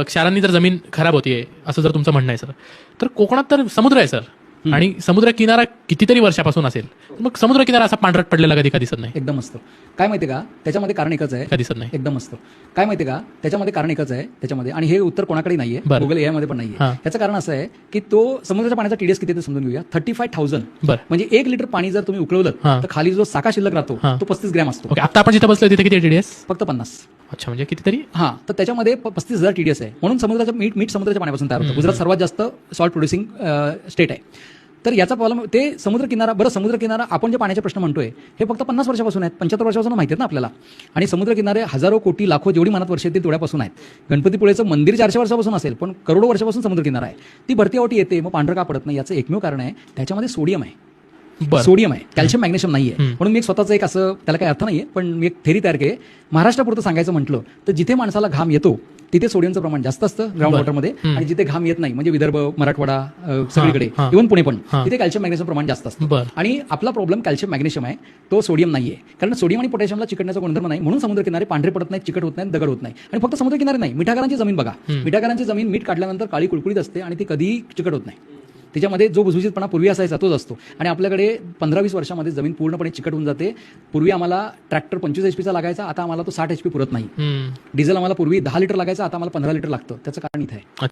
क्षारांनी जर जमीन खराब होतीये असं जर तुमचं म्हणणं आहे सर, तर कोकणात तर समुद्र आहे सर, आणि समुद्र किनारा कितीतरी वर्षापासून असेल, मग समुद्र किनारा असा पांढरट पडलेला कधी दिसत नाही. एकदम मस्त. काय माहिती का, त्याच्यामध्ये कारण एकच आहे. दिसत नाही. एकदम मस्त. काय माहिती का, त्याच्यामध्ये कारण एकच आहे त्याच्यामध्ये, आणि हे उत्तर कोणाकडे नाहीये, बरं. गुगल एआय मध्ये पण नाहीये. त्याचं कारण असं आहे की तो समुद्राच्या पाण्याचा टीडीएस किती ते समजून घेऊया. 35,000. म्हणजे 1 लिटर पाणी जर तुम्ही उकळवलं तर खाली जो साखा शिल्लक राहतो तो 35 ग्रॅम असतो. आता आपण जिथे बसलोय तिथे किती टीडीएस? फक्त 50. अच्छा, म्हणजे कितीतरी. तर त्याच्यामध्ये 35,000 टीडीएस आहे. म्हणून समुद्राचं मीठ समुद्राच्या पाण्यापासून तयार होतं. गुजरात सर्वात जास्त सॉल्ट प्रोड्युसिंग स्टेट आहे. तर याचा प्रॉब्लेम ते समुद्र किनारा आपण जे पाण्याचे प्रश्न म्हणतोय हे फक्त 50 वर्षापासून आहेत, 75 वर्षापासून माहिती आहेत ना आपल्याला. आणि समुद्र किनारे हजारो कोटी लाखो जेवढी मनात वर्ष येतील तेवढ्यापासून आहेत. गणपतीपुळेचं मंदिर 400 वर्षापासून असेल, पण करोडो वर्षापासून समुद्र किनारा आहे. ती भरती अवटी येते, मग पांढरं का पडत नाही याचं एकमेव कारण आहे त्याच्यामध्ये सोडियम आहे. सोडियम आहे, कॅल्शियम मॅग्नेशियम नाहीये. म्हणून मी एक स्वतःचं एक असं, त्याला काही अर्थ नाहीये, पण मी एक थेरी तयार केली. महाराष्ट्रापुरतं सांगायचं म्हटलं तर जिथे माणसाला घाम येतो तिथे सोडियमचं प्रमाण जास्त असतं ग्राउंड वॉटरमध्ये, आणि जिथे घाम येत नाही म्हणजे विदर्भ, मराठवाडा, सगळीकडे, इव्हन पुणे पण, तिथे कॅल्शियम मॅग्नेशियम प्रमाण जास्त असतं. आणि आपला प्रॉब्लेम कॅल्शियम मॅग्नेशियम आहे, तो सोडियम नाहीये. कारण सोडियम आणि पोटॅशियमला चिकटण्याचा गुणधर्म नाही, म्हणून समुद्र किनारे पांढरे पडत नाही, चिकट होत नाही, दगड होत नाही. आणि फक्त समुद्र किनारे नाही, मिठागरांची जमीन बघा. मिठागरांची जमीन मीठ काढल्यानंतर काळी कुळकुळीत असते आणि ती कधीही चिकट होत नाही. त्याच्यामध्ये जो भुसभुशीतपणा पूर्वी असायचा तोच असतो. आणि आपल्याकडे 15-20 वर्षामध्ये जमीन पूर्णपणे चिकट होऊन जाते. पूर्वी आम्हाला ट्रॅक्टर 25 HP चा लागायचा, आता आम्हाला तो 60 HP पुरत नाही. डिझेल आम्हाला पूर्वी 10 लिटर लागायचा, आता आम्हाला 15 लिटर लागतं. त्याचं कारण इथे आहे.